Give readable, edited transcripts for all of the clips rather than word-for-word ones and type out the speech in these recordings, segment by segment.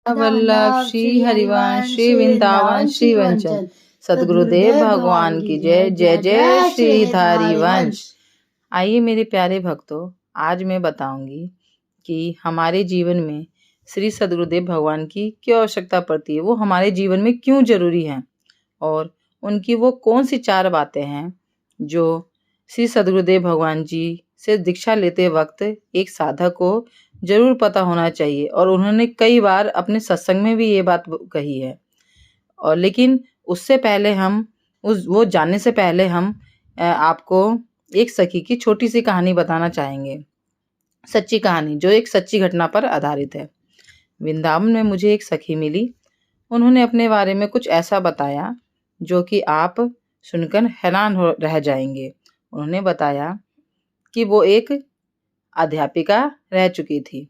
वल्लभ श्री हरिवंश श्री वृंदावन श्री वंचन सदगुरुदेव भगवान की जय। जय जय श्री हरिवंश। आइए मेरे प्यारे भक्तों, आज मैं बताऊंगी कि हमारे जीवन में श्री सदगुरुदेव भगवान की क्यों आवश्यकता पड़ती है, वो हमारे जीवन में क्यों जरूरी है और उनकी वो कौन सी 4 बातें हैं जो श्री सदगुरुदेव भगवान जी से दीक्षा लेते वक्त एक साधक को जरूर पता होना चाहिए। और उन्होंने कई बार अपने सत्संग में भी ये बात कही है। और लेकिन उससे पहले वो जानने से पहले हम आपको एक सखी की छोटी सी कहानी बताना चाहेंगे। सच्ची कहानी जो एक सच्ची घटना पर आधारित है। वृंदावन में मुझे एक सखी मिली। उन्होंने अपने बारे में कुछ ऐसा बताया जो कि आप सुनकर हैरान रह जाएंगे। उन्होंने बताया कि वो एक अध्यापिका रह चुकी थी।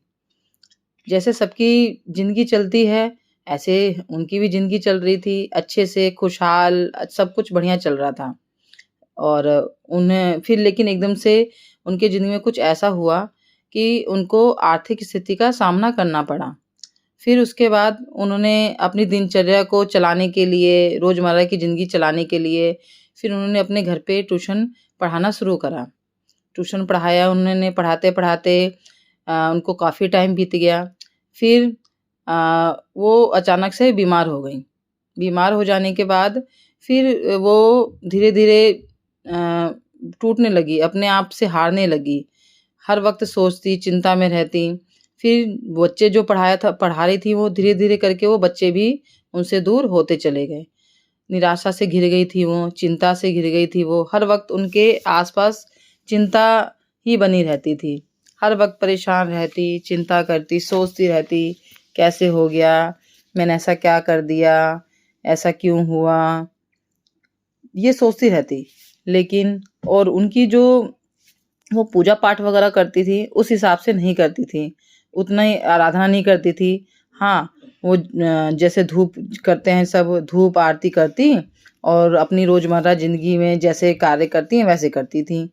जैसे सबकी जिंदगी चलती है ऐसे उनकी भी जिंदगी चल रही थी, अच्छे से खुशहाल, सब कुछ बढ़िया चल रहा था। और उन्हें फिर लेकिन एकदम से उनके जिंदगी में कुछ ऐसा हुआ कि उनको आर्थिक स्थिति का सामना करना पड़ा। फिर उसके बाद उन्होंने अपनी दिनचर्या को चलाने के लिए, रोजमर्रा की जिंदगी चलाने के लिए, फिर उन्होंने अपने घर पे ट्यूशन पढ़ाना शुरू करा। ट्यूशन पढ़ाया उन्होंने। पढ़ाते पढ़ाते उनको काफ़ी टाइम बीत गया। फिर वो अचानक से बीमार हो गई। बीमार हो जाने के बाद फिर वो धीरे धीरे टूटने लगी, अपने आप से हारने लगी। हर वक्त सोचती, चिंता में रहती। फिर बच्चे जो पढ़ा रही थी वो धीरे धीरे करके वो बच्चे भी उनसे दूर होते चले गए। निराशा से घिर गई थी वो, चिंता से घिर गई थी वो। हर वक्त उनके आसपास चिंता ही बनी रहती थी। हर वक्त परेशान रहती, चिंता करती, सोचती रहती, कैसे हो गया, मैंने ऐसा क्या कर दिया, ऐसा क्यों हुआ, ये सोचती रहती। लेकिन और उनकी जो वो पूजा पाठ वगैरह करती थी उस हिसाब से नहीं करती थी, उतना ही आराधना नहीं करती थी। हाँ, वो जैसे धूप करते हैं सब, धूप आरती करती और अपनी रोजमर्रा जिंदगी में जैसे कार्य करती हैं वैसे करती थी।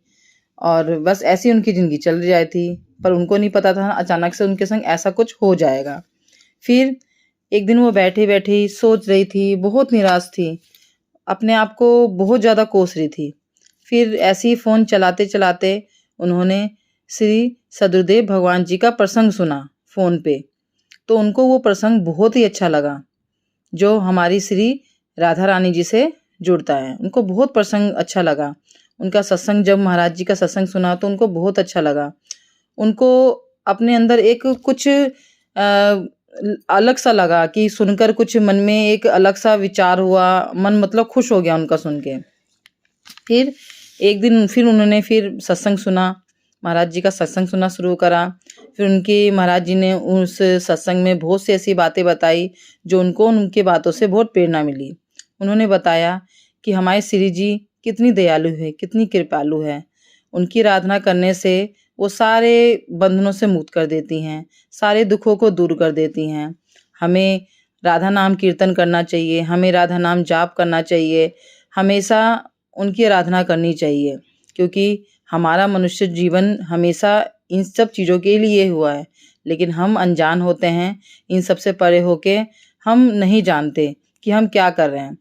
और बस ऐसी उनकी ज़िंदगी चल जाती थी। पर उनको नहीं पता था अचानक से उनके संग ऐसा कुछ हो जाएगा। फिर एक दिन वो बैठी-बैठी सोच रही थी, बहुत निराश थी, अपने आप को बहुत ज़्यादा कोस रही थी। फिर ऐसे ही फ़ोन चलाते-चलाते उन्होंने श्री सदगुरुदेव भगवान जी का प्रसंग सुना फ़ोन पे। तो उनको वो प्रसंग बहुत ही अच्छा लगा जो हमारी श्री राधा रानी जी से जुड़ता है। उनको बहुत प्रसंग अच्छा लगा। उनका सत्संग, जब महाराज जी का सत्संग सुना तो उनको बहुत अच्छा लगा। उनको अपने अंदर एक कुछ अलग सा लगा कि सुनकर कुछ मन में एक अलग सा विचार हुआ। मन मतलब खुश हो गया उनका सुन के। फिर एक दिन फिर उन्होंने फिर सत्संग सुना, महाराज जी का सत्संग सुनना शुरू करा। फिर उनके महाराज जी ने उस सत्संग में बहुत सी ऐसी बातें बताई जो उनको उनके बातों से बहुत प्रेरणा मिली। उन्होंने बताया कि हमारे श्री जी कितनी दयालु है, कितनी कृपालु है। उनकी आराधना करने से वो सारे बंधनों से मुक्त कर देती हैं, सारे दुखों को दूर कर देती हैं। हमें राधा नाम कीर्तन करना चाहिए, हमें राधा नाम जाप करना चाहिए, हमेशा उनकी आराधना करनी चाहिए, क्योंकि हमारा मनुष्य जीवन हमेशा इन सब चीज़ों के लिए हुआ है। लेकिन हम अनजान होते हैं, इन सब से परे होके हम नहीं जानते कि हम क्या कर रहे हैं।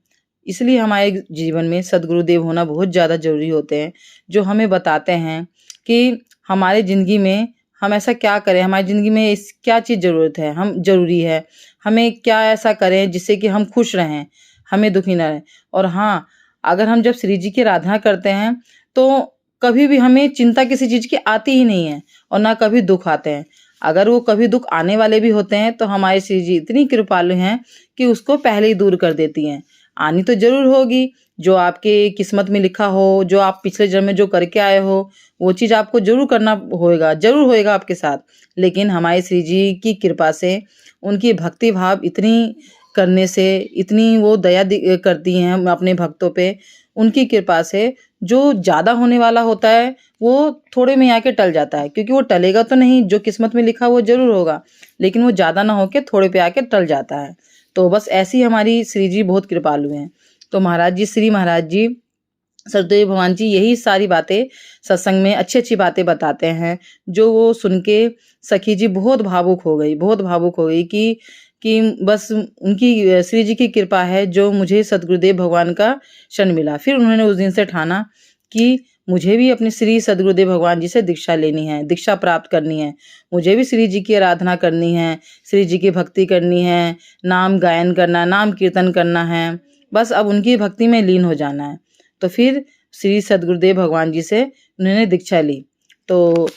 इसलिए हमारे जीवन में सदगुरुदेव होना बहुत ज़्यादा ज़रूरी होते हैं, जो हमें बताते हैं कि हमारे ज़िंदगी में हम ऐसा क्या करें, हमारी ज़िंदगी में क्या चीज़ ज़रूरी है, हमें क्या ऐसा करें जिससे कि हम खुश रहें, हमें दुखी ना रहें। और हाँ, अगर हम जब श्री जी की आराधना करते हैं तो कभी भी हमें चिंता किसी चीज़ की आती ही नहीं है और ना कभी दुख आते हैं। अगर वो कभी दुख आने वाले भी होते हैं तो हमारे श्री जी इतनी कृपालु हैं कि उसको पहले ही दूर कर देती हैं। आनी तो जरूर होगी, जो आपके किस्मत में लिखा हो, जो आप पिछले जन्म में जो करके आए हो, वो चीज़ आपको जरूर करना होएगा, जरूर होएगा आपके साथ। लेकिन हमारे श्री जी की कृपा से, उनकी भक्ति भाव इतनी करने से, इतनी वो दया करती हैं अपने भक्तों पे, उनकी कृपा से जो ज़्यादा होने वाला होता है वो थोड़े में आके टल जाता है। क्योंकि वो टलेगा तो नहीं, जो किस्मत में लिखा वो जरूर होगा, लेकिन वो ज़्यादा ना होके थोड़े पे आके टल जाता है। तो बस ऐसी हमारी श्री जी बहुत कृपालु हैं। तो श्री महाराज जी सदगुरुदेव भगवान जी यही सारी बातें सत्संग में अच्छी बातें बताते हैं, जो वो सुन के सखी जी बहुत भावुक हो गई कि कि बस उनकी श्री जी की कृपा है जो मुझे सद्गुरुदेव भगवान का शरण मिला। फिर उन्होंने उस दिन से ठाना कि मुझे भी अपने श्री सद्गुरुदेव भगवान जी से दीक्षा लेनी है, दीक्षा प्राप्त करनी है। मुझे भी श्री जी की आराधना करनी है, श्री जी की भक्ति करनी है, नाम गायन करना, नाम कीर्तन करना है। बस अब उनकी भक्ति में लीन हो जाना है। तो फिर श्री सद्गुरुदेव भगवान जी से उन्होंने दीक्षा ली। तो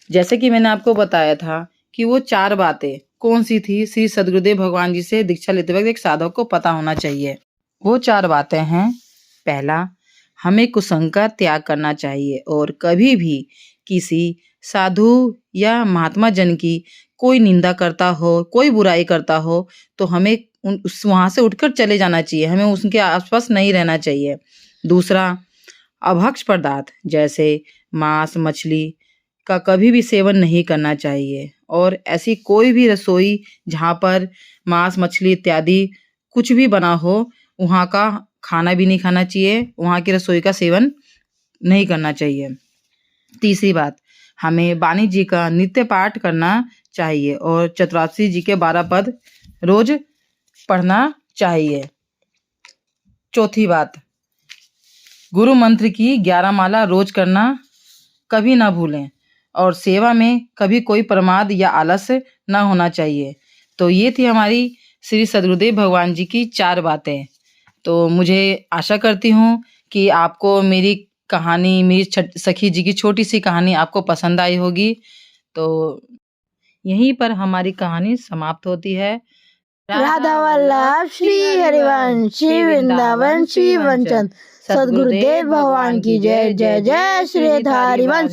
जैसे कि मैंने आपको बताया था कि वो 4 बातें कौन सी थी श्री सद्गुरुदेव भगवान जी से दीक्षा लेते वक्त एक साधक को पता होना चाहिए। वो 4 बातें हैं। पहला, हमें कुसंग का त्याग करना चाहिए और कभी भी किसी साधु या महात्मा जन की कोई निंदा करता हो, कोई बुराई करता हो तो हमें वहाँ से उठकर चले जाना चाहिए, हमें उनके आसपास नहीं रहना चाहिए। दूसरा, अभक्ष पदार्थ जैसे मांस, मछली का कभी भी सेवन नहीं करना चाहिए और ऐसी कोई भी रसोई जहाँ पर मांस, मछली इत्यादि कुछ भी बना हो वहाँ का खाना भी नहीं खाना चाहिए, वहाँ की रसोई का सेवन नहीं करना चाहिए। तीसरी बात, हमें बानी जी का नित्य पाठ करना चाहिए और चतुरासी जी के 12 पद रोज पढ़ना चाहिए। चौथी बात, गुरु मंत्र की 11 माला रोज करना कभी ना भूलें और सेवा में कभी कोई प्रमाद या आलस ना होना चाहिए। तो ये थी हमारी श्री सद्गुरुदेव भगवान जी की 4 बातें। तो मुझे आशा करती हूँ कि आपको मेरी कहानी, मेरी सखी जी की छोटी सी कहानी आपको पसंद आई होगी। तो यहीं पर हमारी कहानी समाप्त होती है। राधा वल्लभ श्री हरिवंश श्री वृंदावन श्री वंचन सद्गुरुदेव भगवान की जय। जय जय श्री हरिवंश।